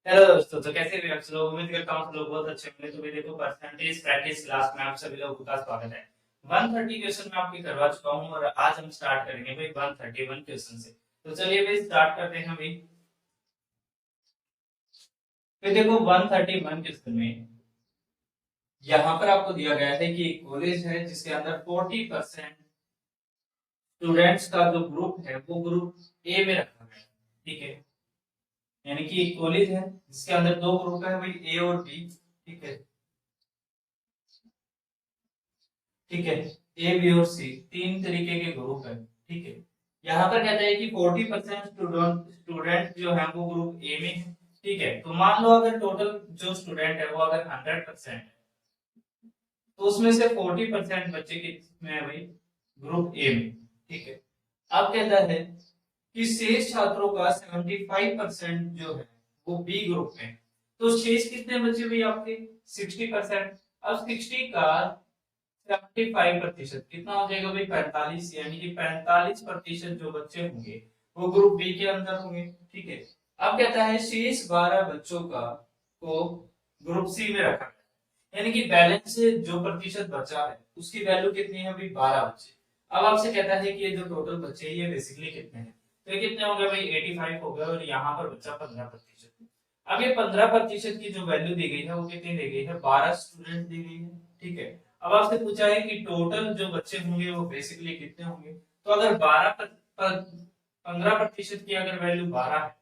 Hello दोस्तों, तो कैसे हैं आप लोग। उम्मीद करता हूँ आप लोग बहुत अच्छे होंगे। तो भी देखो, परसेंटेज प्रैक्टिस क्लास में आप सभी लोगों का स्वागत है। 130 क्वेश्चन मैं आपके करवा चुका हूँ और आज हम स्टार्ट करेंगे भाई 131 क्वेश्चन से। तो चलिए भाई स्टार्ट करते हैं भाई। फिर देखो 131 क्वेश्चन में यहाँ पर आपको दिया गया है कि एक कॉलेज है जिसके अंदर 40% स्टूडेंट्स का जो ग्रुप है वो ग्रुप ए में रखा गया है। ठीक है, यानी कि एक कॉलेज है जिसके अंदर दो ग्रुप है भाई, ए और बी। ठीक है, ठीक है, ए बी और सी तीन तरीके के ग्रुप है। ठीक है, यहाँ पर कहता है कि 40% स्टूडेंट जो है वो ग्रुप ए में है। ठीक है, तो मान लो अगर टोटल जो स्टूडेंट है वो अगर 100% है तो उसमें से 40% बच्चे कितने हैं भाई, ग्रुप ए में। ठीक है, अब कहता है कि शेष छात्रों का 75% जो है वो बी ग्रुप में है। तो शेष कितने बचे भाई आपके, 60%। अब 60 का 75% कितना हो जाएगा भाई, 45। यानी कि 45% जो बच्चे होंगे वो ग्रुप बी के अंदर होंगे। ठीक है, अब कहता है शेष 12 बच्चों का को ग्रुप सी में रखा गया, यानी कि बैलेंस जो प्रतिशत बचा है उसकी वैल्यू कितनी है भाई, 12 बच्चे। अब आपसे कहता है कि ये जो टोटल बच्चे ये बेसिकली कितने हैं, तो ये कितने हो गए भाई, 85 हो गए। और यहाँ पर बचा 15%। अब ये 15% की जो वैल्यू दी गई है वो कितनी दी गई है, 12 स्टूडेंट दी गई है। ठीक है, अब आपसे पूछा है कि टोटल जो बच्चे होंगे वो बेसिकली कितने होंगे। तो अगर 15% की अगर वैल्यू 12 है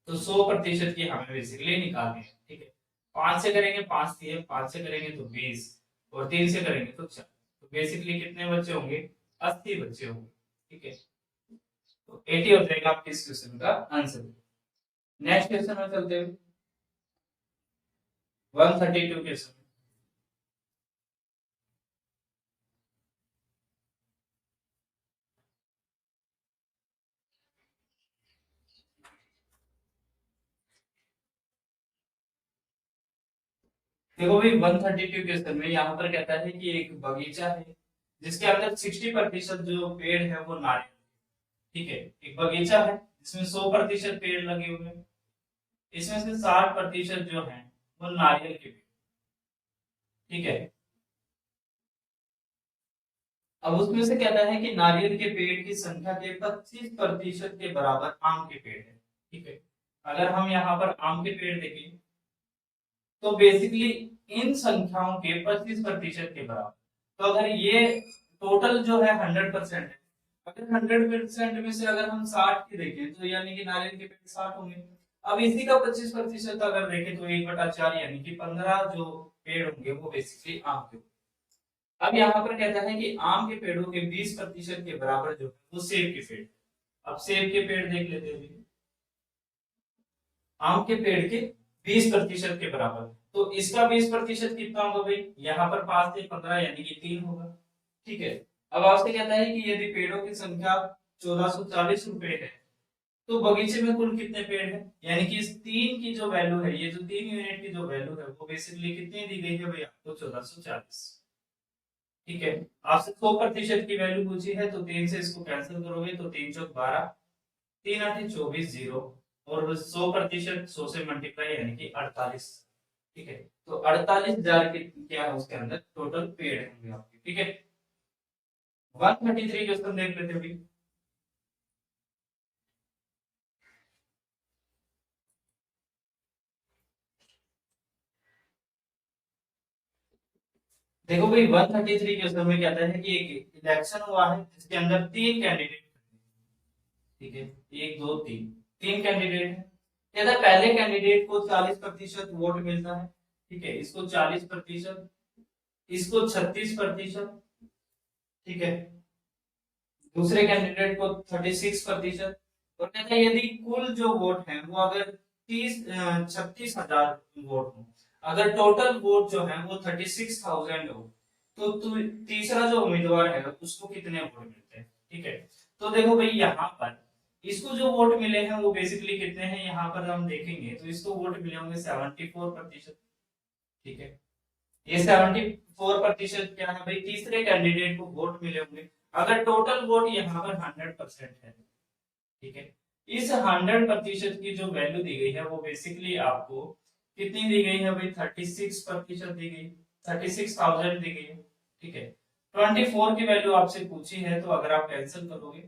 तो 100% की हमें बेसिकली निकालनी है। ठीक है, 5 से करेंगे 5 दिए, 5 से करेंगे तो 20, और 3 से करेंगे तो 4। तो बेसिकली कितने बच्चे होंगे, 80 बच्चे होंगे। ठीक है, तो 80 हो जाएगा आपके इस क्वेश्चन का आंसर। नेक्स्ट क्वेश्चन में चलते हैं, 132 क्वेश्चन। देखो भाई 132 क्वेश्चन में यहाँ पर कहता है कि एक बगीचा है जिसके अंदर 60% जो पेड़ है वो नारियल। ठीक है, एक बगीचा है जिसमें 100% पेड़ लगे हुए हैं। इसमें से 60% जो है वो नारियल के पेड़। ठीक है, अब उसमें से कहता है कि नारियल के पेड़ की संख्या के 25% के बराबर आम के पेड़ है। ठीक है, अगर हम यहाँ पर आम के पेड़ देखें तो बेसिकली इन संख्याओं के 25% के बराबर। तो अगर ये टोटल जो है 100% है, अगर 100% में से अगर हम 60 की देखें तो यानी कि नारियल के पेड़ 60 होंगे। अब इसी का 25% अगर देखें तो 1/4 यानी कि 15 जो पेड़ होंगे वो बेसिकली आम के होंगे। अब यहाँ पर कहता है कि आम के पेड़ों के 20% के बराबर जो है वो सेब के पेड़। अब सेब के पेड़ देख लेते हैं, आम के पेड़ के 20% के बराबर। तो इसका 20% कितना होगा भाई, यहाँ पर 5 से 15 यानी कि 3 होगा। ठीक है, अब आपसे कहता है कि यदि पेड़ों की संख्या 1440 रुपए है तो बगीचे में कुल कितने पेड़ हैं, यानी कि इस 3 की जो वैल्यू है, ये जो 3 यूनिट की जो वैल्यू है वो बेसिकली कितनी दी गई है भाई आपको, 1440। ठीक है, आपसे 100% की वैल्यू पूछी है तो 3 से इसको कैंसिल करोगे तो 3 चौक 12, 3 8 24 जीरो, और 100% 100 से मल्टीप्लाई यानी कि 48। ठीक है, तो 48,000 के क्या है उसके अंदर टोटल पेड़ होंगे आपके। ठीक है, 133 क्वेश्चन देख लेते हैं अभी। देखो भाई 133 क्वेश्चन में कहता है कि एक इलेक्शन हुआ है जिसके अंदर तीन कैंडिडेट। ठीक है, एक दो तीन, तीन कैंडिडेट है। कहता है पहले कैंडिडेट को 40% वोट मिलता है। ठीक है, इसको 40%, इसको 36%। ठीक है, दूसरे कैंडिडेट को 36%। और कहते हैं यदि कुल जो वोट है वो अगर 36,000 वोट हो, अगर टोटल वोट जो है वो 36,000 हो तो तीसरा जो उम्मीदवार है उसको कितने वोट मिलते हैं। ठीक है, तो देखो भाई यहाँ पर इसको जो वोट मिले हैं वो बेसिकली कितने हैं, यहाँ पर हम देखेंगे तो इसको वोट मिले होंगे 74%। ठीक है, ये 74% क्या है भाई, तीसरे कैंडिडेट को वोट मिले होंगे। अगर टोटल वोट यहाँ पर 100% है, ठीक है, इस 100% की जो वैल्यू दी गई है वो बेसिकली आपको कितनी दी गई है भाई, 36% दी गई, 36,000 दी गई है। ठीक है, 24 की वैल्यू आपसे पूछी है, तो अगर आप कैंसिल करोगे,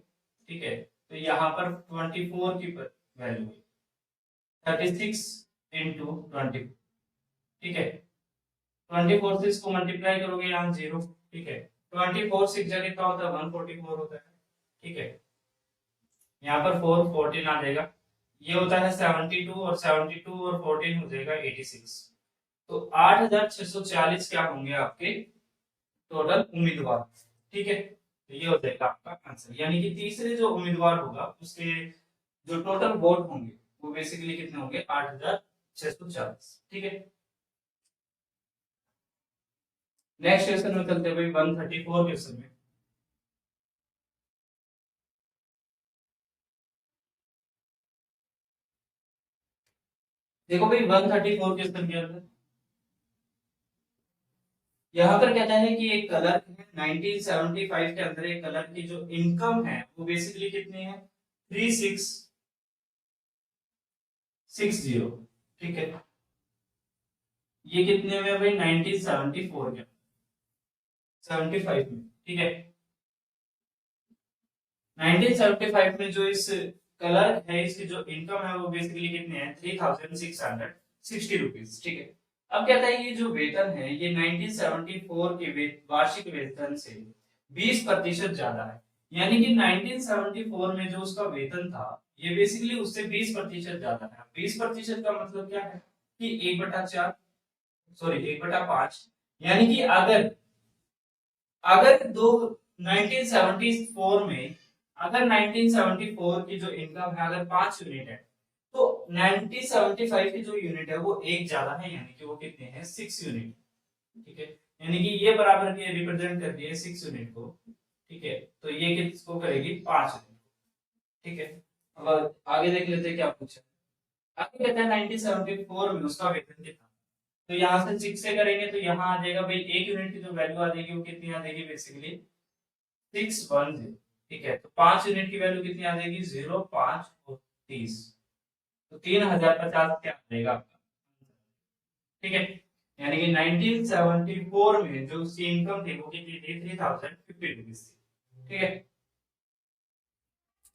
ठीक है, तो यहाँ पर 24 की वैल्यू 36 इंटू 20, ठीक है, 24 से इसको मल्टीप्लाई करोगे यहाँ 0, ठीक है, 24 6 जगह कितना होता है, 144 होता है, ठीक है, यहाँ पर 4 14 आ जाएगा, ये होता है 72, और 72 और 14 हो जाएगा 86। तो 8640 क्या होंगे आपके टोटल उम्मीदवार। ठीक है, तो ये हो जाएगा आपका आंसर, यानी कि तीसरे जो उम्मीदवार होगा उसके जो टोटल वोट होंगे वो बेसिकली कितने होंगे, 8640। ठीक है, नेक्स्ट क्वेश्चन में चलते हैं भाई 134 क्वेश्चन में। देखो भाई 134 क्वेश्चन के अंदर यहाँ पर कहता है कि एक कलर है 1975 के अंदर एक कलर की जो इनकम है वो बेसिकली कितनी है, 3660। ठीक है, ये कितने में है भाई, 1974 के 75 में। ठीक है, 1975 में जो इस कलर है इसकी जो इनकम है वो बेसिकली कितने हैं, 3660 रुपीज। ठीक है, अब कहता है ये जो वेतन है ये 1974 के वार्षिक वेतन से 20% ज्यादा है, यानी कि 1974 में जो उसका वेतन था ये बेसिकली उससे 20% ज्यादा है। 20% का मतलब क्या है कि 1/4, सॉरी 1/5, यानी कि अगर अगर दो 1974 में, अगर 1974 की जो इनकम है अगर 5 यूनिट है, तो 1975 की जो यूनिट है वो एक ज्यादा है, यानी कि वो कितने हैं, 6 यूनिट। ठीक है, यानी कि ये बराबर की रिप्रेजेंट कर रही है 6 यूनिट को। ठीक है, तो ये किसको करेगी, 5 यूनिट। ठीक है, अब आगे देख लेते हैं क्या पूछा। आगे कहता है 1974 में उसका वेतन कितना, तो यहाँ से 6 से करेंगे तो यहाँ आ जाएगा भाई, 1 यूनिट की जो वैल्यू आ जाएगी वो कितनी आ जाएगी, बेसिकली 610। ठीक है, तो 5 यूनिट की वैल्यू कितनी आ जाएगी, 0 5 और 30, तो 3050 क्या आ जाएगा आपका। ठीक है, यानी कि 1974 में जो उसकी इनकम थी वो कितनी थी, 3050 रुपीज थी। ठीक है,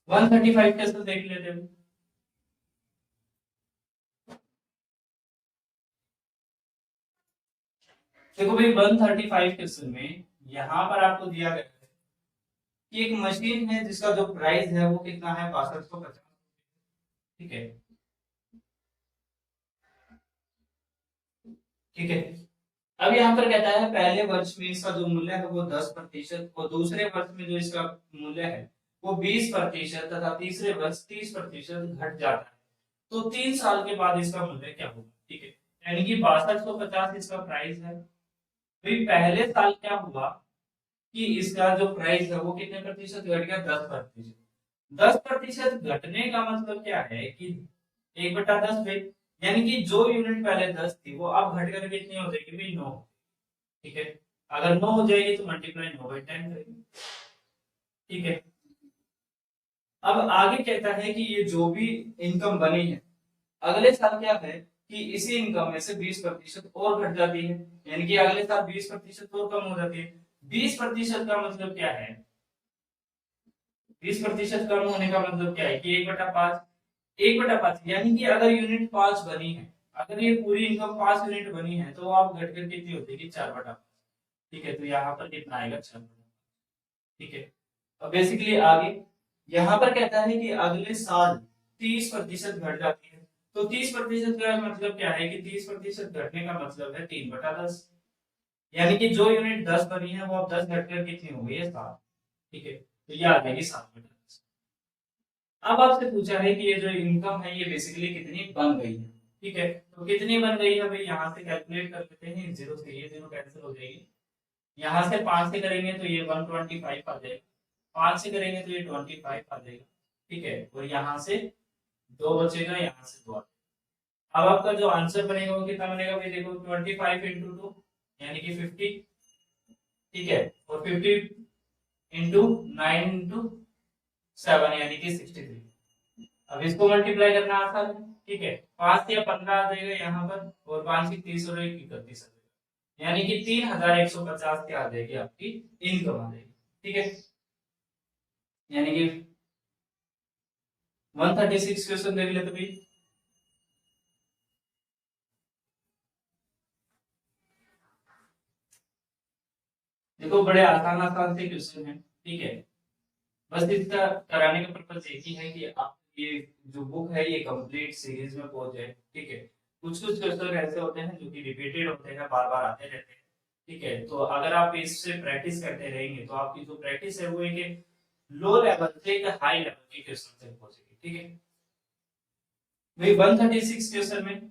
135 के साथ देख लेते हैं। देखो भाई 135 क्वेश्चन में यहाँ पर आपको दिया गया है कि एक मशीन है जिसका जो प्राइस है वो कितना है, 6250। ठीक है, ठीक है, अब यहाँ पर कहता है पहले वर्ष में इसका जो मूल्य है वो 10%, और दूसरे वर्ष में जो इसका मूल्य है वो 20%, तथा तीसरे वर्ष 30% घट जाता है, तो 3 साल के बाद इसका मूल्य क्या होगा। ठीक है, यानी कि 6250 इसका प्राइस है, भाई पहले साल क्या हुआ कि इसका जो प्राइस है वो कितने प्रतिशत घट गया, 10%। 10% घटने का मतलब क्या है कि 1/10 भाई, यानी कि जो यूनिट पहले 10 थी वो अब घट कर कितनी हो जाएगी भाई, 9। ठीक है, अगर 9 हो जाएगी तो मल्टीप्लाई 9/10 करेंगे। ठीक है, अब आगे कहता है कि ये जो भी इनकम बनी है अगले साल क्या है कि इसी इनकम में से 20% और घट जाती है, यानी कि अगले साल 20% और कम हो जाती है। 20% का मतलब क्या है, 20% कम होने का मतलब क्या है कि 1/5, 1/5, यानी कि अगर यूनिट 5 बनी है, अगर ये पूरी इनकम 5 यूनिट बनी है तो आप घटकर कितनी हो जाएगी, 4/5। ठीक है, तो यहाँ पर कितना आएगा, 4/5। ठीक है, अब बेसिकली आगे यहाँ पर कहता है कि अगले साल 30% घट जाती है, तो 30% का मतलब क्या है कि 30% घटने का मतलब है 3/10, यानी कि जो यूनिट 10 बनी है वो अब 10 घटकर कितनी हो गई है, 7। ठीक है, तो ये आ जाएगी 7/10। अब आपसे पूछा है कि ये जो इनकम है ये बेसिकली कितनी बन गई है। ठीक है, तो कितनी बन गई है भाई, यहाँ से कैलकुलेट कर लेते हैं, जीरो से ये जीरो कैंसिल हो जाएगी, यहाँ से 5 से करेंगे तो ये 125 आ जाएगा, 5 से करेंगे तो ये 25 आ जाएगा। ठीक है, और यहाँ से 2 बचेगा, यहाँ से 2। अब आपका जो आंसर बनेगा वो कितना बनेगा भाई, देखो 25 इंटू 2 यानी कि 50। ठीक है, और 50 इंटू 9 इंटू 7 यानी कि 63। अब इसको मल्टीप्लाई करना आसान है, ठीक है। 5 या 15 आ जाएगा यहाँ पर, और 5 की 30 और 1 की 31 आ जाएगा, यानी कि 3150 क्या आ जाएगी आपकी इनकम आ जाएगी, ठीक है। यानी कि 136 क्वेश्चन देख लेते भाई। देखो बड़े आसान आसान से क्वेश्चन है, ठीक है। बस इसका कराने का पर्पज यही है कि आप ये जो बुक है ये कंप्लीट सीरीज में पहुंच जाए, ठीक है। कुछ कुछ क्वेश्चन ऐसे होते हैं जो कि रिपीटेड होते हैं, बार बार आते रहते हैं, ठीक है। तो अगर आप इससे प्रैक्टिस करते रहेंगे तो आपकी जो प्रैक्टिस है वो एक लो लेवल से एक हाई लेवल के क्वेश्चन तक पहुंचेगी, ठीक है। वही 136 क्वेश्चन में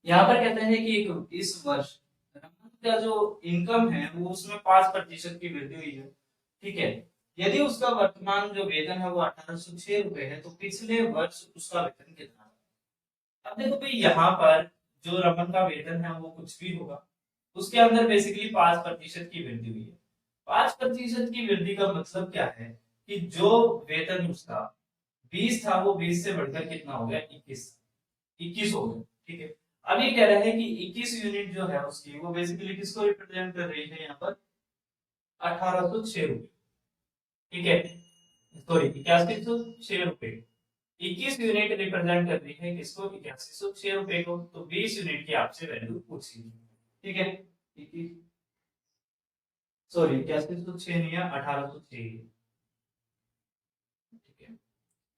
यहाँ पर कहते हैं कि इस वर्ष रमन का जो इनकम है वो उसमें 5% की वृद्धि हुई है, ठीक है। यदि उसका वर्तमान जो वेतन है वो 1806 रुपए है, तो पिछले वर्ष उसका वेतन कितना था। अब देखो भाई यहाँ पर जो रमन का वेतन है वो कुछ भी होगा, उसके अंदर बेसिकली 5% की वृद्धि हुई है। 5% की वृद्धि का मतलब क्या है कि जो वेतन उसका 20 था वो 20 से बढ़कर कितना हो गया, 21 हो गया, ठीक है। अब ये कह रहे हैं कि 21 यूनिट जो है उसकी वो बेसिकली किसको रिप्रेजेंट कर रही है यहाँ पर, 1806 रुपए, ठीक है। सॉरी 8106 रुपए, 21 यूनिट रिप्रेजेंट कर रही है किसको, 8106 रुपए को। तो 20 यूनिट की आपसे वैल्यू पूछी, ठीक है। सॉरी 8106 नहीं है, 1806, ठीक है।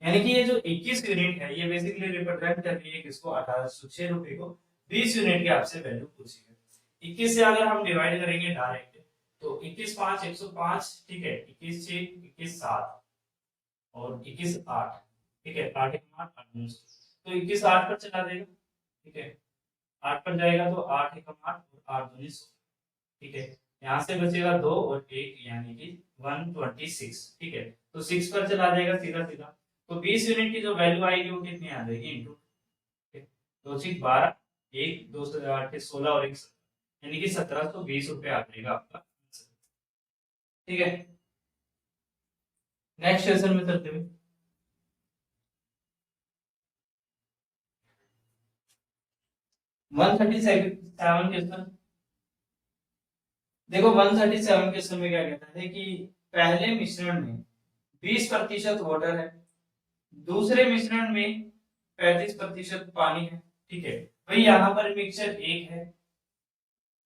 यानी कि ये जो 21 यूनिट है ये बेसिकली रिप्रेजेंट कर रही है किसको, 1806 रुपए को। 20 यूनिट की आपसे वैल्यू पूछी है। 21 से अगर हम डिवाइड करेंगे डायरेक्ट, तो 21 5 105, ठीक है। 21 6 21 7 और 21 8, ठीक है। 8 1 8 8 9, तो 21 8 पर चला जाएगा, ठीक है। 8 पर जाएगा तो 8 1 8 और 8 2 16, ठीक है। यहाँ से बचेगा 2 और 1 यानी कि 126, ठीक है। तो 6 पर चला जाएगा सीधा सीधा, तो 20 यूनिट की जो वैल्यू आएगी वो कितनी आ जाएगी इनटू, तो 6 12 1 2 से 8 16 और 1 यानी कि 1720 रुपए आ जाएगा आपका, ठीक है। नेक्स्ट क्वेश्चन में चलते हुए 137 क्वेश्चन। देखो 137 क्वेश्चन में क्या कहता है कि पहले मिश्रण में 20% वाटर है, दूसरे मिश्रण में 35% पानी है, ठीक है। भाई यहाँ पर मिक्सचर एक है,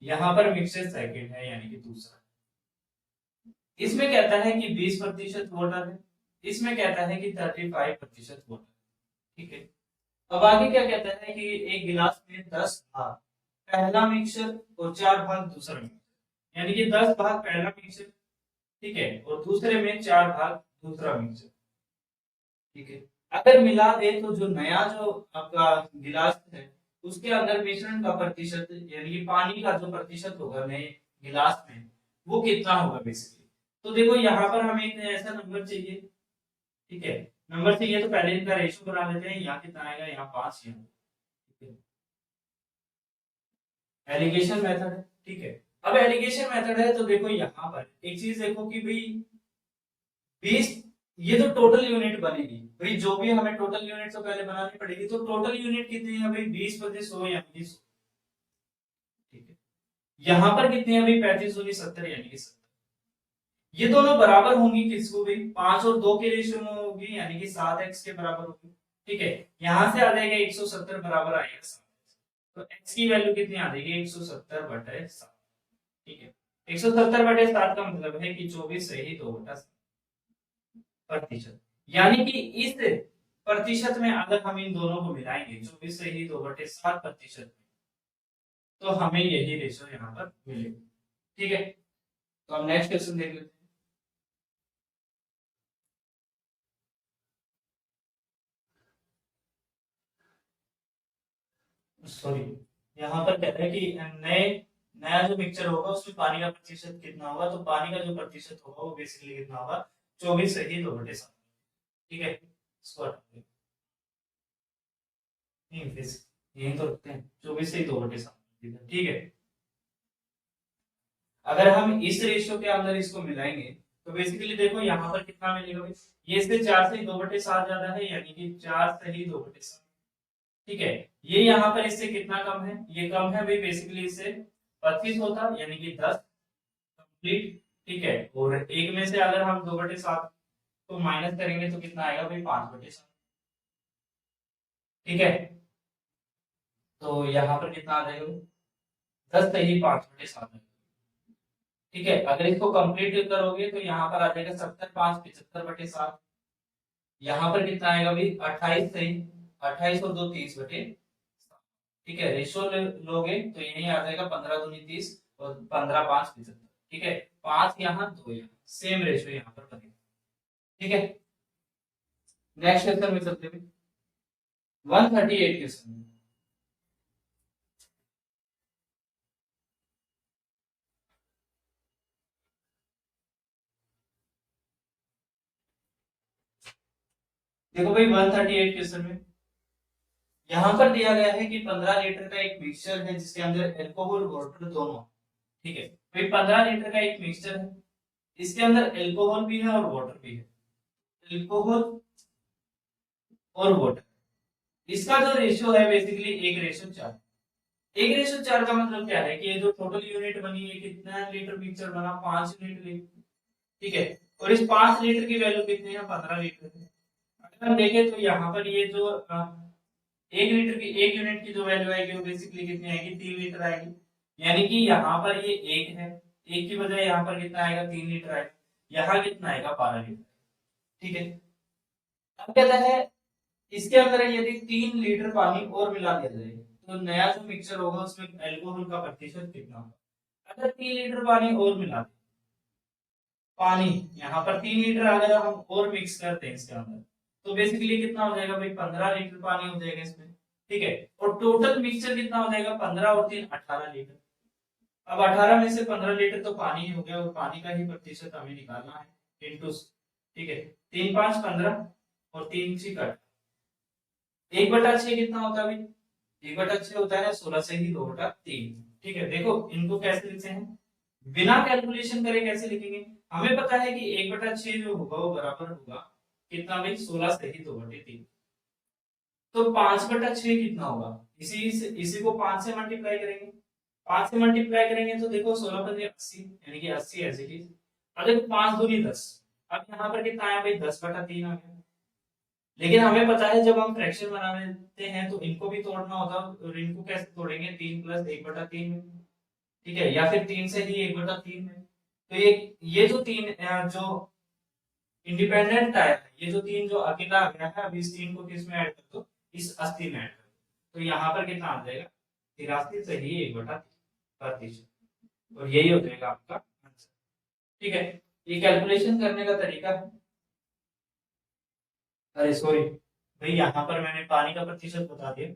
यहाँ पर मिक्सचर सेकंड है यानी कि दूसरा। इसमें कहता है कि 20% वाटर है, इसमें कहता है कि 35% वाटर, ठीक है। अब आगे क्या कहता है कि एक गिलास में 10 भाग पहला मिक्सचर और 4 भाग दूसरा मिक्सचर, यानी कि 10 भाग पहला मिक्सचर, ठीक है, और दूसरे में 4 भाग दूसरा मिक्सचर, ठीक है। अगर मिला दे तो जो नया जो आपका गिलास है उसके अंदर मिश्रण का प्रतिशत यानी कि पानी का जो प्रतिशत होगा नए गिलास में वो कितना होगा बेसिकली। तो देखो यहाँ पर हमें एक ऐसा नंबर चाहिए, ठीक है। नंबर चाहिए तो पहले इनका रेशियो बना लेते हैं, यहाँ कितना आएगा, यहाँ 5, यहाँ, ठीक है। एलिगेशन मेथड है, ठीक है। अब एलिगेशन मेथड है तो देखो यहाँ पर एक चीज देखो कि भाई 20, ये तो टोटल यूनिट बनेगी भाई, जो भी हमें टोटल यूनिट तो पहले बनानी पड़ेगी, तो टोटल यूनिट कितनी है भाई, 20 × 100 यानी कि 100, ठीक है। यहाँ पर कितनी है भाई, 35 दूनी 70 यानी कि 70। ये दोनों बराबर होंगी किसको भाई, 5 और 2 के रेशियो में होगी यानी कि 7x के बराबर होगी, ठीक है। यहाँ से आ जाएगा 170 बराबर आएगा 7, तो x की वैल्यू कितनी आ जाएगी, 170/7, ठीक है। 170/7 का मतलब है कि 24 से ही 2/7 यानी कि इस प्रतिशत में अगर हम इन दोनों को मिलाएंगे 24 से ही 2/7%, तो हमें यही रेशियो यहाँ पर मिलेगा, ठीक है। तो हम नेक्स्ट क्वेश्चन देख लेते हैं। सॉरी यहाँ पर कहता है कि नए नया जो मिक्सचर होगा उसमें पानी का प्रतिशत कितना होगा, तो पानी का जो प्रतिशत होगा वो बेसिकली कितना होगा, 24 से ही 2/7, ठीक है। इसको हटा दें। नहीं यही तो रखते हैं, 24 से ही 2/7, ठीक है। अगर हम इस रेशियो के अंदर इसको मिलाएंगे तो बेसिकली देखो यहाँ पर कितना मिलेगा भाई, ये इससे 4 से 2/7 ज्यादा है, यानी कि 4 से ही 2/7। ठीक है, ये यहाँ पर इससे कितना कम है, ये कम है भाई, बेसिकली इससे 25 होता, यानी कि 10 कंप्लीट। ठीक है, और एक में से अगर हम 2/7 को माइनस करेंगे तो कितना आएगा भाई, 5/7। ठीक है, तो यहाँ पर कितना आ जाएगा, 10 से ही 5/7। ठीक है, अगर इसको कंप्लीट करोगे तो यहाँ पर आ जाएगा 70, 5 75/7। यहाँ पर कितना आएगा भाई, 28 से ही 28 और 2 30/7। ठीक है, रेशो लोगे तो यही आ जाएगा 15 दूनी 30 और 15 5 75। ठीक है, 5 यहाँ 2 यहाँ, सेम रेशो यहाँ पर बनेगा। ठीक है, नेक्स्ट क्वेश्चन में चलते हैं, 138 क्वेश्चन। देखो भाई 138 क्वेश्चन में यहाँ पर दिया गया है कि 15 लीटर का एक मिक्सचर है जिसके अंदर अल्कोहल वाटर दोनों। ठीक है, भाई 15 लीटर का एक मिक्सचर है, इसके अंदर अल्कोहल भी है और वाटर भी है, अल्कोहल और वाटर, इसका जो रेशियो है बेसिकली 1:4। 1:4 का मतलब क्या है कि ये जो टोटल यूनिट बनी है, कितना लीटर मिक्सचर बना, 5 लीटर। ठीक है, और इस 5 लीटर की वैल्यू कितनी है, 15 लीटर है। अगर हम देखें तो यहाँ पर ये जो 1 लीटर की 1 यूनिट की जो वैल्यू आएगी वो बेसिकली कितनी आएगी, 3 लीटर आएगी। यानी कि यहाँ पर ये 1 है, 1 की बजाय यहाँ पर कितना आएगा, 3 लीटर आएगा, यहाँ कितना आएगा, 12 लीटर। ठीक है, अब कहता है इसके अंदर यदि 3 लीटर पानी और मिला दिया जाए तो नया जो मिक्सचर होगा उसमें अल्कोहल का प्रतिशत कितना होगा। अगर 3 लीटर पानी और मिला दे, पानी यहाँ पर 3 लीटर अगर हम और मिक्स करते हैं इसके अंदर तो बेसिकली कितना हो जाएगा भाई, 15 लीटर पानी हो जाएगा इसमें। ठीक है, और टोटल मिक्सचर कितना हो जाएगा, 15 और 3 18 लीटर। अब 18 में से 15 लीटर तो पानी ही हो गया, और पानी का ही प्रतिशत हमें निकालना है इंटू। ठीक है, 3 5 15 और 3 6 कट, 1/6 कितना होता है भाई, 1/6 होता है 16 से ही 2/3। ठीक है, देखो इनको कैसे लिखते हैं, बिना कैलकुलेशन करे कैसे लिखेंगे, हमें पता है कि 1/6 जो होगा वो बराबर होगा कितना भाई, 16 से ही 2/3। तो 5/6 कितना होगा, इसी को 5 से मल्टीप्लाई करेंगे, 5 से मल्टीप्लाई करेंगे तो देखो 16 पंजे 80, यानी कि 80 एज इट इज। अब देखो 5 दूनी 10, अब यहाँ पर कितना आया भाई, 10/3 आ गया। लेकिन हमें पता है जब हम फ्रैक्शन बनाते हैं तो इनको भी तोड़ना होता है, और इनको कैसे तोड़ेंगे, 3 + 1/3 में। ठीक है, या फिर 3 से ही 1/3 में। तो ये जो 3 जो इंडिपेंडेंट आया है, ये जो 3 जो अकेला आ गया है, अब इस 3 को किस में ऐड कर दो, इस 80 में ऐड कर दो, तो यहाँ पर कितना आ जाएगा, 83 से ही 1/3, और यही हो जाएगा आपका आंसर। ठीक है, ये कैलकुलेशन करने का तरीका है। अरे सॉरी भाई, यहाँ पर मैंने पानी का प्रतिशत बता दिया,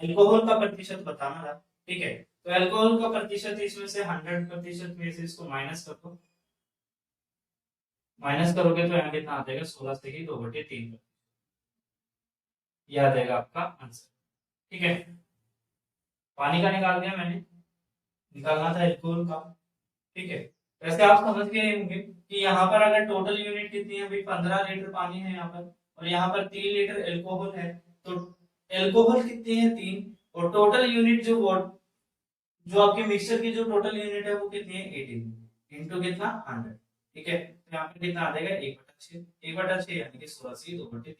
अल्कोहल का प्रतिशत बताना था। ठीक है, तो अल्कोहल का प्रतिशत इसमें से 100% में से इसको माइनस कर दो, माइनस करोगे तो यहाँ कितना आ जाएगा, 16 से ही 2/3, यह आ जाएगा आपका आंसर। ठीक है, पानी का निकाल दिया मैंने, निकालना था अल्कोहल का। ठीक है, वैसे आप समझ गए होंगे कि यहाँ पर अगर टोटल यूनिट कितनी है भाई, 15 लीटर पानी है यहाँ पर, और यहाँ पर 3 लीटर अल्कोहल है, तो अल्कोहल कितनी है, 3, और टोटल यूनिट जो आपके मिक्सचर की जो टोटल यूनिट है वो कितनी है, 18 इंटू कितना, 100। ठीक है, तो यहाँ पे कितना आ जाएगा, 1/6, 1/6 यानी कि 16 से 2/3।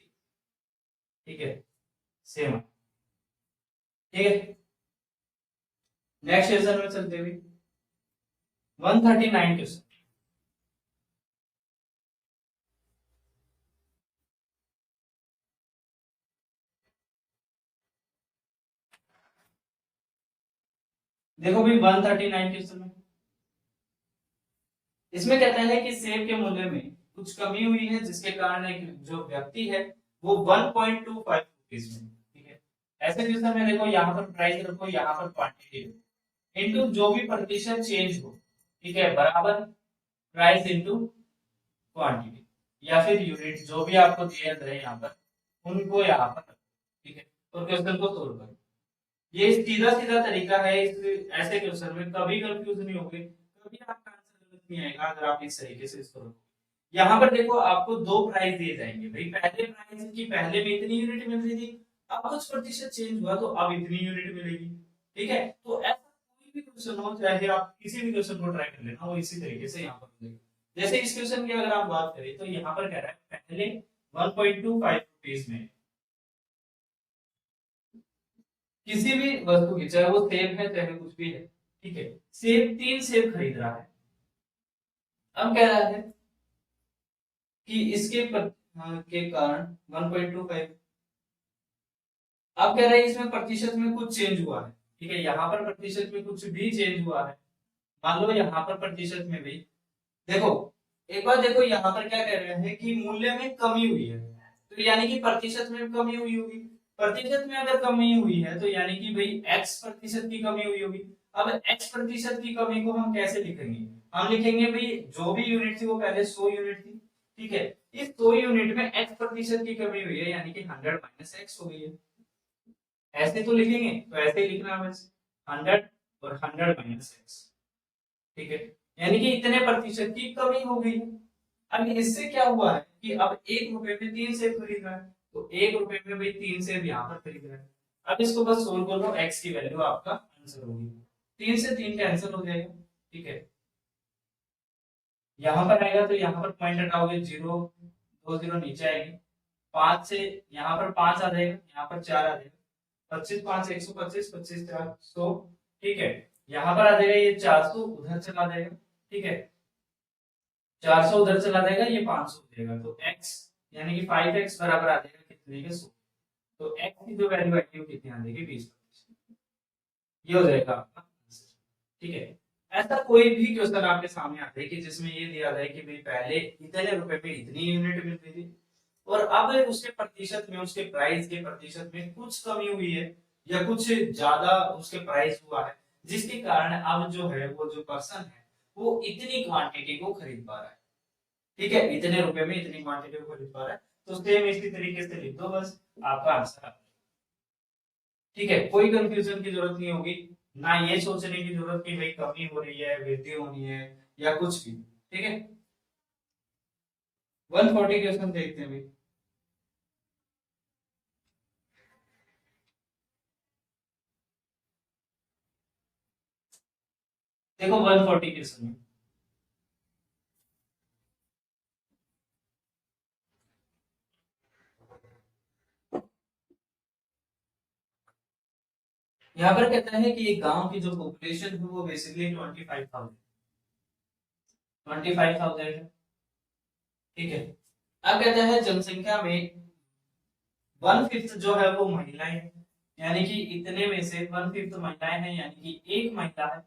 ठीक है, सेम। ठीक है, नेक्स्ट क्वेश्चन में चलते हुए 139 क्वेश्चन। देखो भाई 139 क्वेश्चन में इसमें कहता है कि सेब के मूल्य में कुछ कमी हुई है जिसके कारण एक जो व्यक्ति है वो 1.25 रुपीज में। ठीक है, ऐसे क्वेश्चन में देखो यहाँ पर प्राइस रखो, यहाँ पर क्वांटिटी रखो, इनटू जो भी प्रतिशत चेंज हो। ठीक है, बराबर प्राइस इनटू क्वांटिटी, या फिर यूनिट जो भी आपको दिया जाए यहाँ पर उनको यहाँ पर रखो। ठीक है, तो क्वेश्चन को सोल्व करो, ये सीधा सीधा तरीका है। इस ऐसे क्वेश्चन में कभी कंफ्यूज नहीं होगे, कभी आपका आंसर गलत नहीं आएगा अगर आप इस तरीके से इसको रखो। यहाँ पर देखो आपको दो प्राइस दिए जाएंगे भाई, पहले प्राइस की पहले में इतनी यूनिट मिल रही थी, अब कुछ प्रतिशत चेंज हुआ तो अब इतनी यूनिट मिलेगी। ठीक है, तो ऐसा कोई भी क्वेश्चन हो, चाहे आप किसी भी क्वेश्चन को ट्राई कर लेना, वो इसी तरीके से यहाँ पर मिलेगा। जैसे इस क्वेश्चन की अगर आप बात करें तो यहाँ पर कह रहा है पहले 1.25 रुपीज में किसी भी वस्तु की, चाहे वो सेब है चाहे कुछ भी है, ठीक है, सेब 3 सेब खरीद रहा है। अब कह रहा है कि इसके के कारण 1.25, अब कह रहे हैं इसमें प्रतिशत में कुछ चेंज हुआ है। ठीक है, यहाँ पर प्रतिशत में कुछ भी चेंज हुआ है, मान लो यहाँ पर प्रतिशत में भी, देखो एक बार देखो यहाँ पर क्या कह रहे हैं कि मूल्य में कमी हुई है, तो यानी कि प्रतिशत में कमी हुई होगी। प्रतिशत में अगर कमी हुई है तो यानी कि भाई x प्रतिशत की कमी हुई होगी। अब x प्रतिशत की कमी को हम कैसे लिखेंगे, हम लिखेंगे भाई जो भी यूनिट थी वो पहले 100 यूनिट थी। ठीक है, इस 100 यूनिट में x प्रतिशत की कमी हुई है, यानी कि 100 माइनस x हो गई है। ऐसे तो लिखेंगे, तो ऐसे ही लिखना बस, 100 और 100 माइनस x। ठीक है, यानी कि इतने प्रतिशत की कमी हो गई है। अब इससे क्या हुआ है कि अब 1 रुपए में 3 सेब खरीद रहा है, तो 1 रुपए में भाई 3 सेब यहाँ पर खरीद रहा है। अब इसको बस सोल्व कर लो, x की वैल्यू आपका आंसर होगी, 3 से 3 कैंसिल हो जाएगा। ठीक है, यहाँ पर आएगा तो यहाँ पर पॉइंट हटाओगे, 0 2 0 नीचे आएगी, 5 से यहाँ पर 5 आ जाएगा, यहाँ पर 4 आ जाएगा, 25 5 125, 25 4 100। ठीक है, यहाँ पर आ जाएगा ये 400 उधर चला जाएगा। ठीक है, 400 उधर चला जाएगा, ये 500 हो जाएगा, तो x यानी कि 5x बराबर आ जाएगा कितने के 100। तो x की जो वैल्यू आएगी वो कितनी आ जाएगी 20%। ये हो जाएगा आपका आंसर। ठीक है, ऐसा कोई भी क्वेश्चन आपके सामने आ जाए कि जिसमें ये दिया जाए कि भाई पहले इतने रुपए में इतनी यूनिट मिलती थी और अब उसके प्रतिशत में, उसके प्राइस के प्रतिशत में कुछ कमी हुई है या कुछ ज्यादा उसके प्राइस हुआ है, जिसके कारण अब जो है वो जो पर्सन है वो इतनी क्वांटिटी को खरीद पा रहा है। ठीक है, इतने रुपए में इतनी क्वांटिटी को खरीद पा रहा है, तो सेम इसी तरीके से लिख दो, बस आपका आंसर आ गया। ठीक है, कोई कंफ्यूजन की जरूरत नहीं होगी, ना ये सोचने की जरूरत कि भाई कमी हो रही है, वृद्धि होनी है या कुछ भी। ठीक है, 140 क्वेश्चन देखते हैं भाई। देखो 140 क्वेश्चन में यहाँ पर कहता है कि एक गांव की जो पॉपुलेशन है वो बेसिकली 25,000 है। ठीक है, अब कहता है जनसंख्या में 1/5 जो है वो महिलाएं हैं, यानी कि इतने में से 1/5 महिलाएं हैं, यानी कि एक महिला है,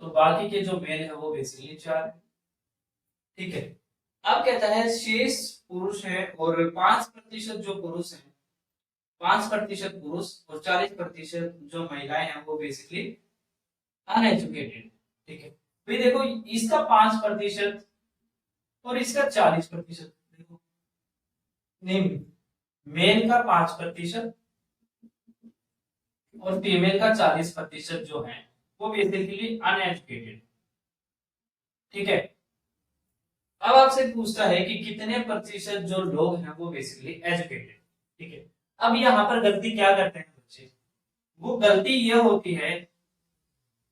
तो बाकी के जो मेल है वो बेसिकली 4 है। ठीक है, अब कहता है शेष पुरुष है और 5% जो पुरुष है, 5% पुरुष और 40% जो महिलाएं हैं वो बेसिकली अनएजुकेटेड। ठीक है, भाई देखो इसका 5% और इसका 40%, देखो नहीं, मेल का 5% और फीमेल का 40% जो है वो बेसिकली अनएजुकेटेड। ठीक है, अब आपसे पूछता है कि कितने प्रतिशत जो लोग हैं वो बेसिकली एजुकेटेड। ठीक है, अब यहाँ पर गलती क्या करते हैं बच्चे, वो गलती ये होती है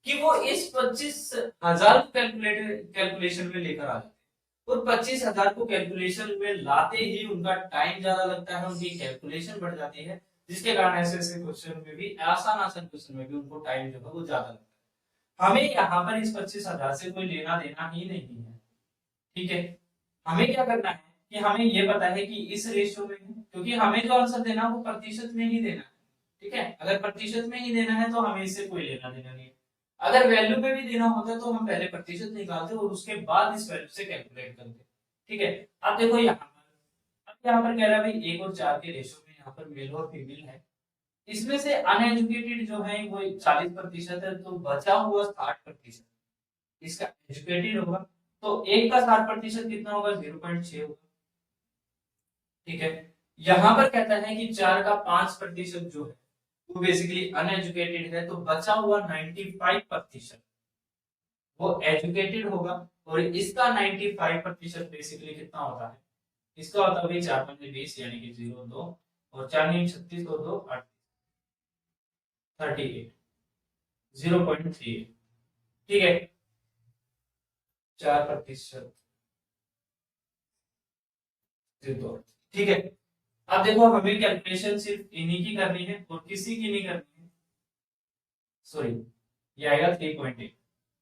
कि वो इस 25,000 कैलकुलेशन में लेकर आ जाते हैं, और 25,000 को कैलकुलेशन में लाते ही उनका टाइम ज्यादा लगता है, उनकी कैलकुलेशन बढ़ जाती है, जिसके कारण ऐसे ऐसे क्वेश्चन में भी, आसान आसान क्वेश्चन में भी उनको टाइम जो है वो ज्यादा लगता है। हमें यहाँ पर इस 25,000 से कोई लेना देना ही नहीं है। ठीक है, हमें क्या करना है कि हमें ये पता है कि इस रेशियो में है, क्योंकि हमें जो आंसर देना है वो प्रतिशत में ही देना है। ठीक है, अगर प्रतिशत में ही देना है तो हमें इससे कोई लेना देना नहीं है। अगर वैल्यू में भी देना होता तो हम पहले प्रतिशत निकालते और उसके बाद इस वैल्यू से कैलकुलेट करते। ठीक है, अब देखो यहाँ पर, अब यहाँ पर कह रहा है भाई 1 और 4 के रेशियो में यहाँ पर मेल और फीमेल है, इसमें से अनएजुकेटेड जो है वो 40% है, तो बचा हुआ 60% इसका एजुकेटेड होगा, तो एक का 60% कितना होगा, 0.6 होगा। ठीक है, यहां पर कहता है कि 4 का 5% जो है वो बेसिकली अनएजुकेटेड है, तो बचा हुआ 95% वो एजुकेटेड होगा, और इसका 95% बेसिकली कितना होता है, इसका होता है भाई 4 पंजे 20 यानी कि 0 2, और 4 नीम 36 और 2 8, 38, 0.38। ठीक है, 4%। ठीक है, अब देखो हमें कैलकुलेशन सिर्फ इन्हीं की करनी है और किसी की नहीं करनी है, सॉरी ये आएगा 3.8।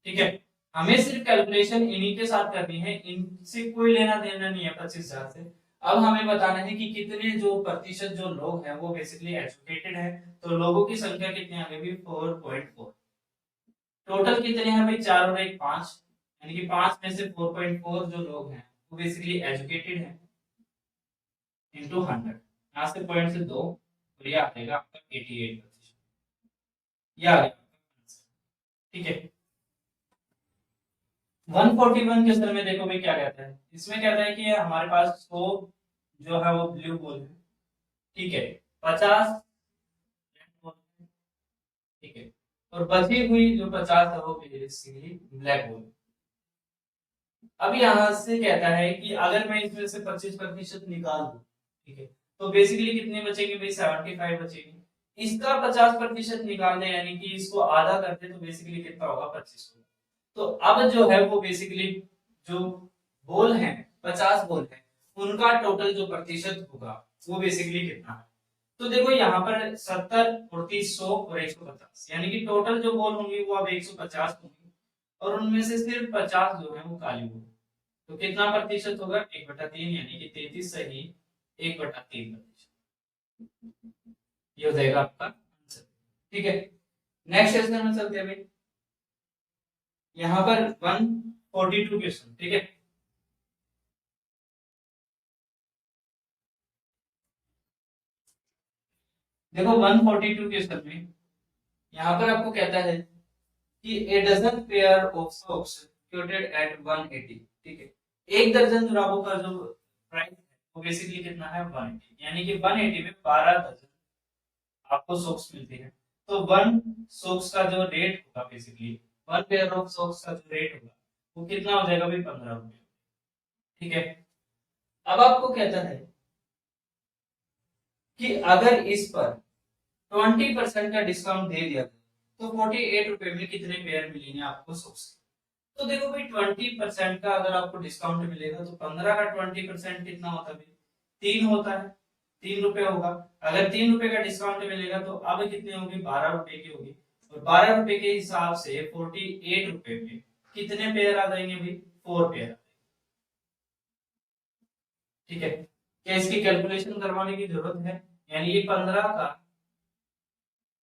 ठीक है, हमें सिर्फ कैलकुलेशन इन्हीं के साथ करनी है, इनसे कोई लेना देना नहीं है 25,000 से। अब हमें बताना है कि कितने जो प्रतिशत जो लोग हैं वो बेसिकली एजुकेटेड है, तो लोगों की संख्या कितनी आ गई 4.4। टोटल कितने हैं भाई 4 और 1 5, यानी कि 5 में से 4.4 जो लोग हैं वो बेसिकली एजुकेटेड हैं, इंटू 100, यहाँ से पॉइंट से 2, और ये आ जाएगा आपका 88%। ये आ गया। ठीक है, 141 के अंदर में देखो भाई क्या कहता है, इसमें कहता है कि हमारे पास 100 जो है वो ब्लू बॉल है। ठीक है, 50 ठीक है, और बची हुई जो 50 है वो बेसिकली ब्लैक होल। अब यहां से कहता है कि अगर मैं इसमें से 25% निकाल दूं, ठीक है, तो बेसिकली कितने बचेंगे भाई 75 बचेंगे। इसका 50% निकाल दें यानी कि इसको आधा कर दे तो बेसिकली कितना होगा 25 होगा। तो अब जो है वो बेसिकली जो बोल है 50 बोल है उनका टोटल जो प्रतिशत होगा वो बेसिकली कितना है। तो देखो यहाँ पर 70 और 30 100 और 150 यानी कि टोटल जो बॉल होंगी वो अब 150 होंगी, और उनमें से सिर्फ 50 जो है वो काली बॉल। तो कितना प्रतिशत होगा 1/3 यानी कि 33 सही 1/3%। ये हो जाएगा आपका आंसर। ठीक है, नेक्स्ट क्वेश्चन में चलते हैं भाई। यहाँ पर 142 क्वेश्चन। ठीक है, देखो 142 क्वेश्चन में यहाँ पर आपको कहता है कि a dozen pair of socks quoted at 180। ठीक है, एक दर्जन जुराबों का जो प्राइस है वो बेसिकली कितना है 180, यानी कि 180 में 12 दर्जन आपको सॉक्स मिलती है। तो वन सॉक्स का जो रेट होगा basically, one pair of socks का जो रेट होगा वो कितना हो जाएगा भाई 15 रुपए। ठीक है, अब आपको कहता है कि अगर इस पर 20% का डिस्काउंट दे दिया तो 48 रुपए में कितने पेयर मिलेंगे आपको सॉक्स। तो देखो भाई 20% का अगर आपको डिस्काउंट मिलेगा तो 15 का 20% कितना होता है भाई 3 होता है, 3 रुपए होगा। अगर 3 रुपए का डिस्काउंट मिलेगा तो अब कितनी होगी 12 रुपए की होगी, और 12 रुपए के हिसाब से 48 रुपए में कितने पेयर आ जाएंगे भाई 4 पेयर। ठीक है, क्या इसकी कैलकुलेशन करवाने की जरूरत है, यानी ये 15 का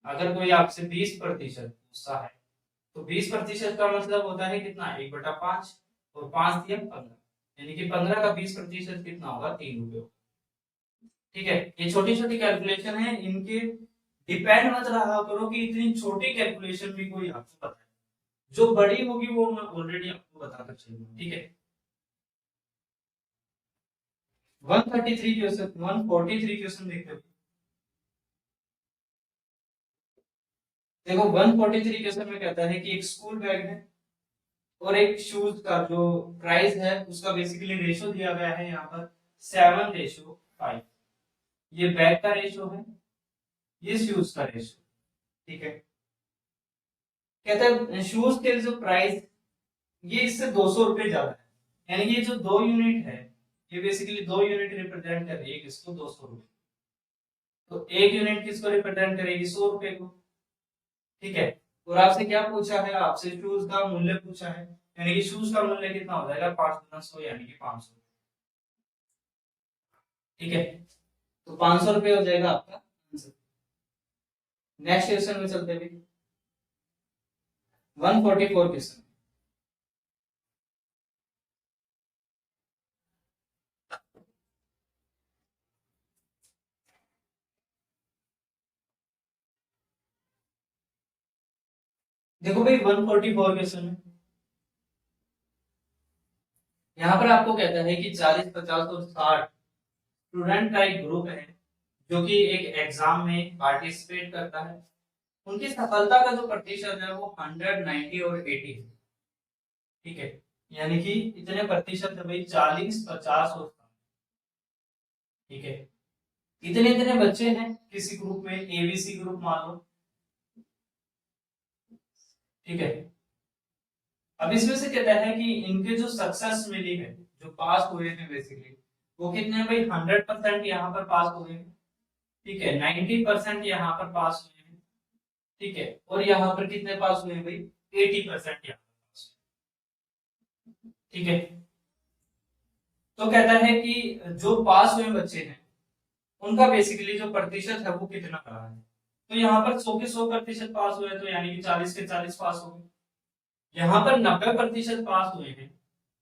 अगर कोई आपसे 20% पूछता है तो 20% का मतलब होता है कितना 1/5, और 5 दिया 15, यानी कि 15 का 20% कितना होगा 3 रुपए। ठीक है, ये छोटी छोटी कैलकुलेशन है, इनके डिपेंड मत रहा करो कि इतनी छोटी कैलकुलेशन भी कोई आपको पता है, जो बड़ी होगी वो मैं ऑलरेडी आपको बताकर चलूंगा। ठीक है, 133 क्वेश्चन 143 क्वेश्चन देखते हो। देखो 143 क्वेश्चन में कहता है कि एक स्कूल बैग है और एक शूज का जो प्राइस है उसका बेसिकली रेशो दिया गया है यहाँ पर 7:5। ये बैग का रेशो है, ये शूज का रेशो। ठीक है, कहता है शूज के जो प्राइस ये इससे 200 रुपए ज्यादा है, यानी कि ये जो 2 यूनिट है ये बेसिकली 2 यूनिट रिप्रेजेंट कर रही है किसको 200 रुपए। तो एक यूनिट किसको रिप्रेजेंट करेगी 100 रुपए को। ठीक है, और आपसे क्या पूछा है, आपसे शूज का मूल्य पूछा है, यानी कि शूज का मूल्य कितना हो जाएगा 5 × 100 यानी कि 500। ठीक है, तो 500 रुपए हो जाएगा आपका आंसर। नेक्स्ट क्वेश्चन में चलते हैं 144 क्वेश्चन। देखो भाई 144 क्वेश्चन में यहाँ पर आपको कहता है कि 40 50 और 60 स्टूडेंट का एक ग्रुप है जो कि एक एग्जाम में पार्टिसिपेट करता है। उनकी सफलता का जो प्रतिशत है वो 100 90 और 80 है। ठीक है, यानी कि इतने प्रतिशत है भाई, 40, 50 और 60। ठीक है, इतने इतने बच्चे हैं किसी ग्रुप में, एबीसी ग्रुप मान लो। ठीक है, अब इसमें से कहता है कि इनके जो सक्सेस मिली है, जो पास हुए हैं बेसिकली, वो कितने हैं भाई, 100% यहाँ पर पास हुए हैं। ठीक है, 90% यहाँ पर पास हुए हैं। ठीक है, और यहाँ पर कितने पास हुए हैं भाई, 80% यहाँ पर पास हुए। ठीक है, तो कहता है कि जो पास हुए बच्चे हैं उनका बेसिकली जो प्रतिशत है वो कितना रहा है। तो यहाँ पर 100 के 100% पास हुए, तो यानी कि 40 के 40 पास हो गए। यहाँ पर 90% पास हुए हैं,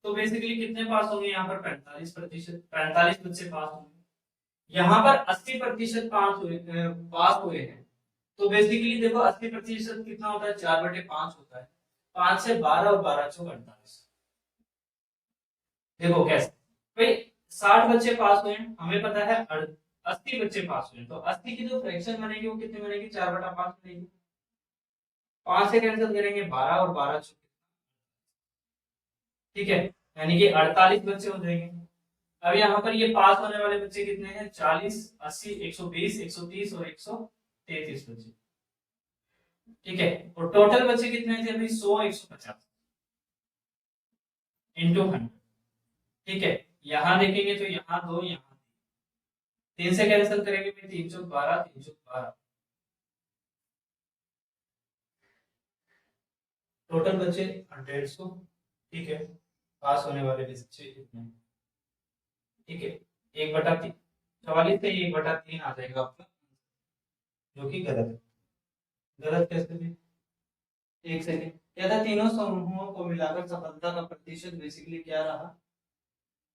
तो बेसिकली कितने पास होंगे, यहाँ पर 45%, 45 बच्चे पास होंगे। यहाँ पर 80% पास हुए हैं, तो बेसिकली देखो 80% कितना होता है, 4/5 होता है। 5 से 12 और 12 चौक 48। देखो कैसे भाई, 60 बच्चे पास हुए हैं, हमें पता है 80 बच्चे पास हुए हैं, तो 80 की जो फ्रैक्शन बनेगी वो कितनी बनेगी, 4/5 बनेगी। 5 से कैंसिल करेंगे 12 और 12 चौक। ठीक है, यानी कि 48 बच्चे हो जाएंगे। अब यहाँ पर ये पास होने वाले बच्चे कितने हैं, 40, 80, 120, 130 और 133 बच्चे। ठीक है, और टोटल बच्चे कितने थे अभी, 100, 150 इंटू 100। ठीक है, यहाँ देखेंगे तो यहाँ 2, यहाँ 3 से कैंसिल करेंगे फिर 312, 312। टोटल बच्चे 150। ठीक है, पास होने वाले बच्चे इतने। ठीक है, 1/3, 44 से 1/3 आ जाएगा आपका, जो कि गलत है। गलत कैसे भी, एक सेकेंड, क्या था, तीनों समूहों को मिलाकर सफलता का प्रतिशत बेसिकली क्या रहा,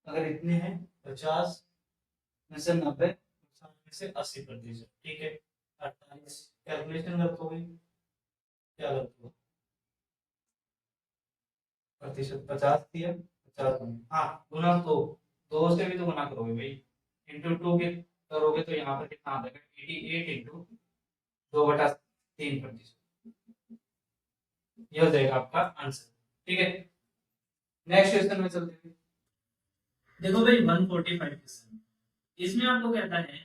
अगर इतने हैं 50 में से 90, 60 में से 80%। ठीक है, 48, कैलकुलेशन गलत हो गई, क्या गलत हुआ, प्रतिशत 50 दिया, 50 हाँ, गुना 2, 2 से भी तो गुना करोगे भाई, इंटू 2 के करोगे तो यहाँ पर कितना आ जाएगा, 88 इंटू 2/3%। यह हो जाएगा आपका आंसर। ठीक है, नेक्स्ट क्वेश्चन में चलते हैं। देखो भाई 145 क्वेश्चन, इसमें आपको कहता है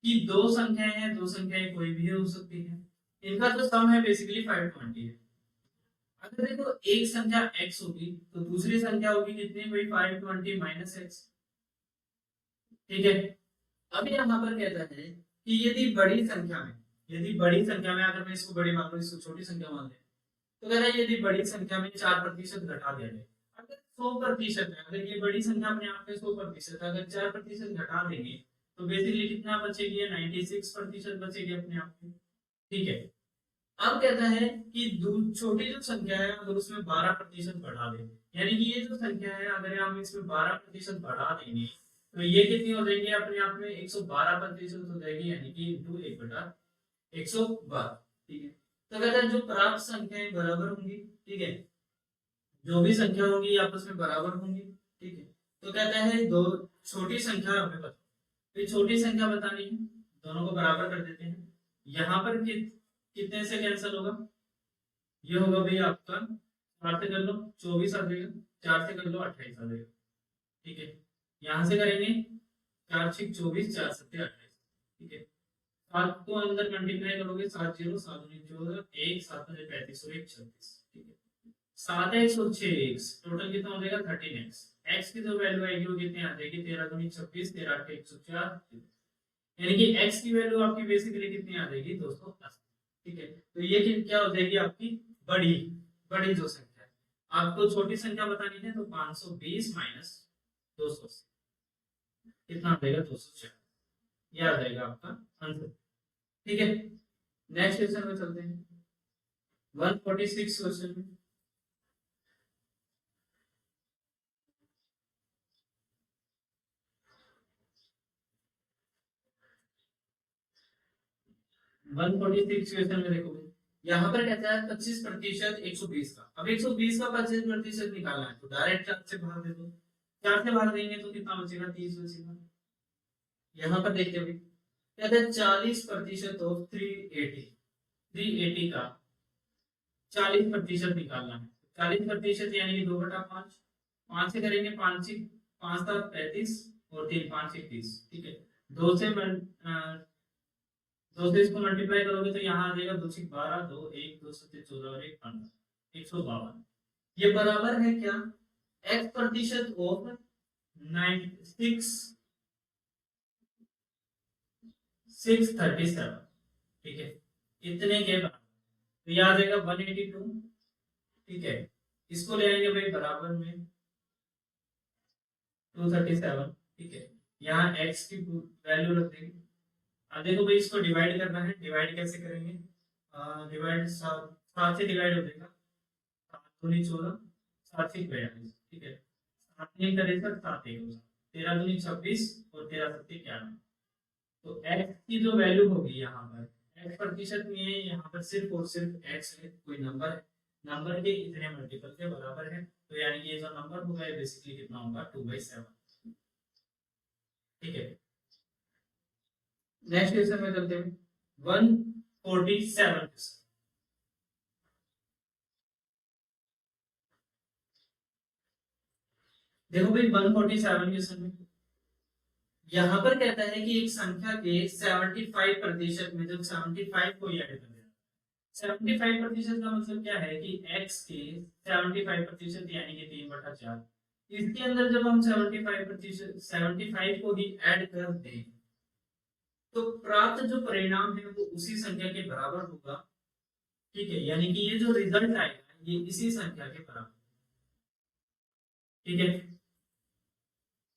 कि दो संख्याएं हैं, दो संख्याएं कोई भी हो सकती है, इनका जो सम है बेसिकली 520 है। अगर देखो एक संख्या x होगी तो दूसरी संख्या होगी कितनी भाई, 520 माइनस x। ठीक है, अब यहाँ पर कहता है कि यदि बड़ी संख्या में, यदि बड़ी संख्या में, अगर मैं इसको बड़ी मान लूं, इसको छोटी संख्या मान ले, तो कह रहा है यदि बड़ी संख्या में 4% घटा दिया जाए, अगर 100% है, अगर ये बड़ी संख्या अपने आप में 100% है, अगर 4% घटा देंगे तो बेसिकली कितना बचेगी, 96% बचेगी अपने आप में। ठीक है, अब कहता है कि छोटी जो संख्या है अगर उसमें 12% बढ़ा दें, यानी कि ये जो संख्या है अगर हम इसमें 12% बढ़ा देंगे तो ये कितनी हो जाएगी, अपने आप में 112% हो जाएगी, यानी कि इंटू 1/112। ठीक है, तो कहता है जो प्राप्त संख्याएं बराबर होंगी, ठीक है, जो भी संख्या होगी आपस में बराबर होंगी। ठीक है, तो कहता है दो छोटी संख्या हमें बता, तो छोटी संख्या बतानी है, दोनों को बराबर कर देते हैं। यहाँ पर कितने से कैंसिल होगा, ये होगा भाई आपका 4 से कर लो 24 आ जाएगा, 4 से कर लो 28 आ जाएगा। ठीक है, यहाँ से करेंगे 4 6 24, 4 7 28। ठीक है, 7 को अंदर मल्टीप्लाई करोगे, 7 0 7 14, 1 7 35 और 1 36। ठीक है, 7x और 6x टोटल कितना हो जाएगा, 13x। x की जो वैल्यू आएगी वो कितनी आ जाएगी, 13 दूनी 26, 13 8 104, यानी कि x की वैल्यू आपकी बेसिकली कितनी आ जाएगी, 280। ठीक है, तो ये क्या हो जाएगी आपकी बड़ी, बड़ी जो संख्या है। आपको छोटी संख्या बतानी है तो 520 माइनस 280 कितना आ जाएगा, 204। यह आ जाएगा आपका आंसर। ठीक है, नेक्स्ट क्वेश्चन में चलते हैं, 146 क्वेश्चन में। वन फोर्टी सिक्स क्वेश्चन में देखो, यहाँ पर कहता है 25% 120 का। अब 120 का 25% निकालना है तो डायरेक्ट 4 से भाग दे दो, 4 से भाग देंगे तो कितना बचेगा, 30 बचेगा। यहाँ पर देखते हैं कहते हैं 40% ऑफ 380, 380 का 40% निकालना है। 40% यानी कि 2/5। 5 से करेंगे, 5 5 7 35 और 3 5 31। ठीक है, 2 से 2 से इसको मल्टीप्लाई करोगे तो यहाँ आ जाएगा 2 से 12, 2 1 2 7 14 और 1 15, 152। ये बराबर है क्या, x% ऑफ 637। ठीक है, इतने के बराबर, तो ये आ जाएगा 182। ठीक है, इसको ले आएंगे भाई बराबर में 237। ठीक है, यहाँ x की वैल्यू रख देंगे। अब देखो भाई, इसको डिवाइड करना है, डिवाइड कैसे करेंगे, डिवाइड 7 से डिवाइड हो जाएगा, 7 दूनी 14, 7 से 42। ठीक है, 7 3 करे सर 7 1 13 दूनी 26 और 13 7 11। तो x की जो वैल्यू होगी यहाँ पर, x प्रतिशत में है, यहाँ पर सिर्फ और सिर्फ x है, कोई नंबर है, नंबर के इतने मल्टीपल के बराबर है, तो यानी कि ये जो नंबर होगा ये बेसिकली कितना होगा, 2/7। ठीक है, नेक्स्ट क्वेश्चन में चलते हैं, 147 क्वेश्चन। देखो भाई 147 क्वेश्चन में यहाँ पर कहता है कि एक संख्या के 75% में जब 75 को ऐड कर देना, 75% का मतलब क्या है कि x के 75% यानी कि 3/4, इसके अंदर जब हम 75% 75 को ही ऐड कर दें तो प्राप्त जो परिणाम है वो उसी संख्या के बराबर होगा। ठीक है, यानी कि ये जो रिजल्ट आएगा ये इसी संख्या के बराबर। ठीक है,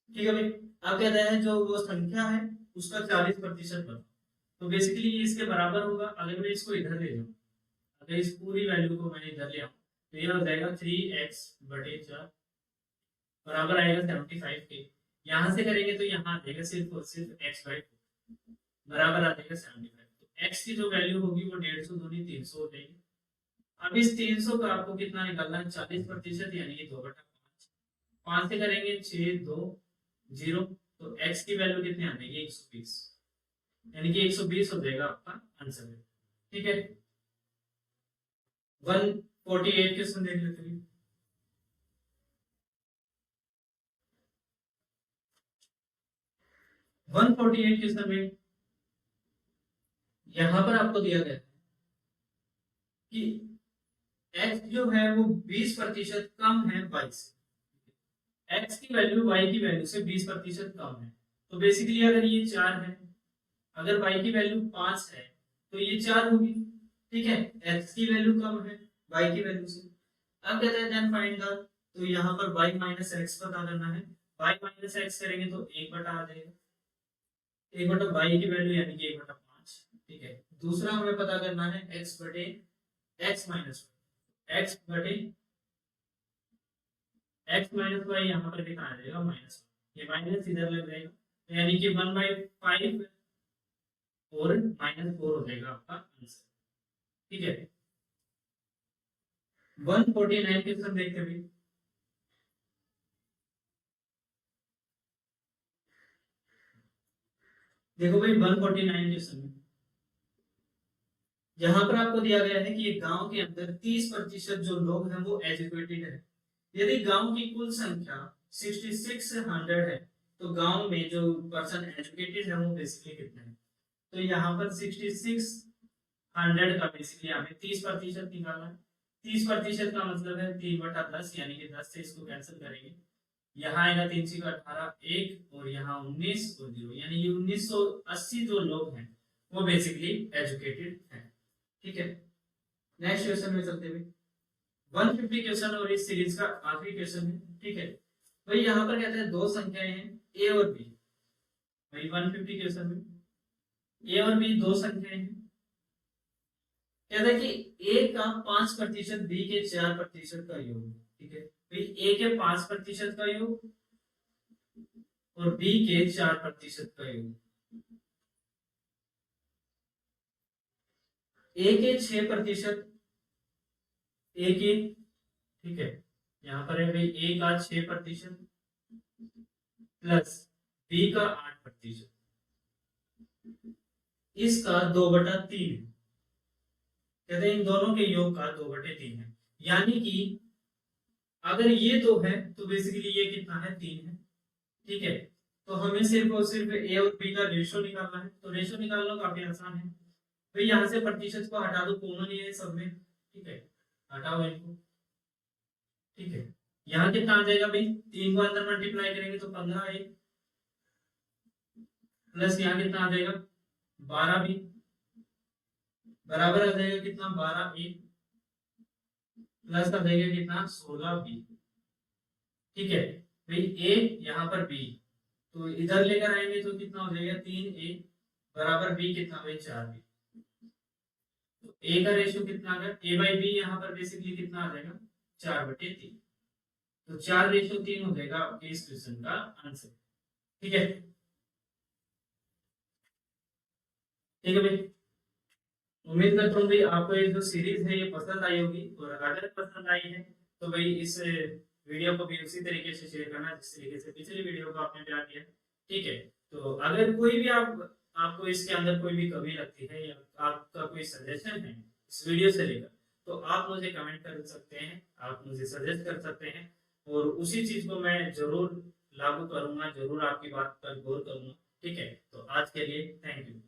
ठीक है भाई, अब कहते हैं जो वो संख्या है उसका 40% बना, तो बेसिकली ये इसके बराबर होगा। अगर मैं इसको इधर ले जाऊं, अगर इस पूरी वैल्यू को मैंने इधर ले आऊं तो ये हो जाएगा 3x/4 बराबर आएगा 75 के। यहां से करेंगे तो यहाँ आ जाएगा सिर्फ और सिर्फ x/4 बराबर आ जाएगा 75। तो x की जो वैल्यू होगी वो 150 दूनी 300 हो जाएगी। अब इस 300 का आपको कितना निकालना है, 40% यानी कि 2/5। 5 से करेंगे 6 2 0, तो x की वैल्यू कितनी आ जाएगी, 120, यानी कि 120 हो जाएगा आपका आंसर। ठीक है, 148 क्वेश्चन देख लेते हैं। 148 क्वेश्चन में यहां पर आपको दिया गया है कि x जो है वो 20% कम है y से, x की वैल्यू y की वैल्यू से 20% कम है। तो बेसिकली अगर ये 4 है, अगर y की वैल्यू 5 है तो ये 4 होगी। ठीक है, x की वैल्यू कम है y की वैल्यू से। अब कहते हैं देन फाइंड द, तो यहाँ पर y माइनस एक्स पता करना है। y माइनस एक्स करेंगे तो 1 आ जाएगा, 1/y की वैल्यू यानी कि 1/5। ठीक है, दूसरा हमें पता करना है x बटे x माइनस x बटे x माइनस वाई, यहाँ पर कितना आ जाएगा माइनस, ये माइनस इधर लग जाएगा, तो यानी कि 1/5 और -4 हो जाएगा आपका आंसर। ठीक है, 149 क्वेश्चन देखते हैं। देखो भाई 149 क्वेश्चन में यहाँ पर आपको दिया गया है कि एक गांव के अंदर 30% जो लोग हैं वो एजुकेटेड है। यदि गांव की कुल संख्या 6600 है तो गांव में जो पर्सन एजुकेटेड है वो बेसिकली कितने हैं, तो यहाँ पर 6600 का बेसिकली हमें 30% निकालना है। 30% का मतलब है 3/10, यानी कि 10 से इसको कैंसिल करेंगे, यहाँ आएगा 3 से 18 1 और यहाँ 19 और 0, यानी ये 1980 जो लोग हैं वो बेसिकली एजुकेटेड हैं। ठीक है, नेक्स्ट क्वेश्चन में चलते हुए 150 क्वेश्चन और इस सीरीज का आखिरी क्वेश्चन है। ठीक है भाई, यहाँ पर कहते हैं दो संख्याएं हैं a और b। भाई 150 क्वेश्चन में a और b दो संख्याएं हैं, कहता है कि a का 5% b के 4% का योग। ठीक है भाई, a के 5% का योग और b के 4% का योग, a के 6%, a के, ठीक है यहाँ पर है भाई a का 6% प्लस b का 8%, इसका 2/3 कहते हैं इन दोनों के योग का 2/3 है, यानी कि अगर ये 2 है तो बेसिकली ये कितना है, 3 है। ठीक है, तो हमें सिर्फ और सिर्फ ए और बी का रेशो निकालना है। तो रेशो निकालना काफी आसान है भाई, यहाँ से प्रतिशत को हटा दो, कॉमन ही है सब में। ठीक है, हटाओ इनको। ठीक है, यहाँ कितना आ जाएगा भाई, 3 को अंदर मल्टीप्लाई करेंगे तो 15 ए, प्लस यहाँ कितना आ जाएगा 12 बी, बराबर आ जाएगा कितना 12 ए, प्लस आ जाएगा कितना 16 बी। ठीक है भाई, ए यहाँ पर बी, तो इधर लेकर आएंगे तो कितना हो जाएगा 3 ए बराबर बी कितना भाई 4 बी। तो ए का रेशियो कितना आ गया, ए बाई बी यहाँ पर बेसिकली कितना आ जाएगा 4/3। तो 4/3 हो जाएगा आपके इस क्वेश्चन का आंसर। ठीक है, ठीक है भाई, उम्मीद करता हूँ भाई आपको ये जो सीरीज है ये पसंद आई होगी, और अगर पसंद आई है तो भाई इस वीडियो को भी उसी तरीके से शेयर करना जिस तरीके से पिछली वीडियो को आपने प्यार दिया। ठीक है, तो अगर कोई भी आपको इसके अंदर कोई भी कमी लगती है या आपका कोई सजेशन है इस वीडियो से लेकर, तो आप मुझे कमेंट कर सकते हैं, आप मुझे सजेस्ट कर सकते हैं, और उसी चीज को मैं जरूर लागू करूंगा, जरूर आपकी बात पर गौर करूंगा। ठीक है, तो आज के लिए थैंक यू।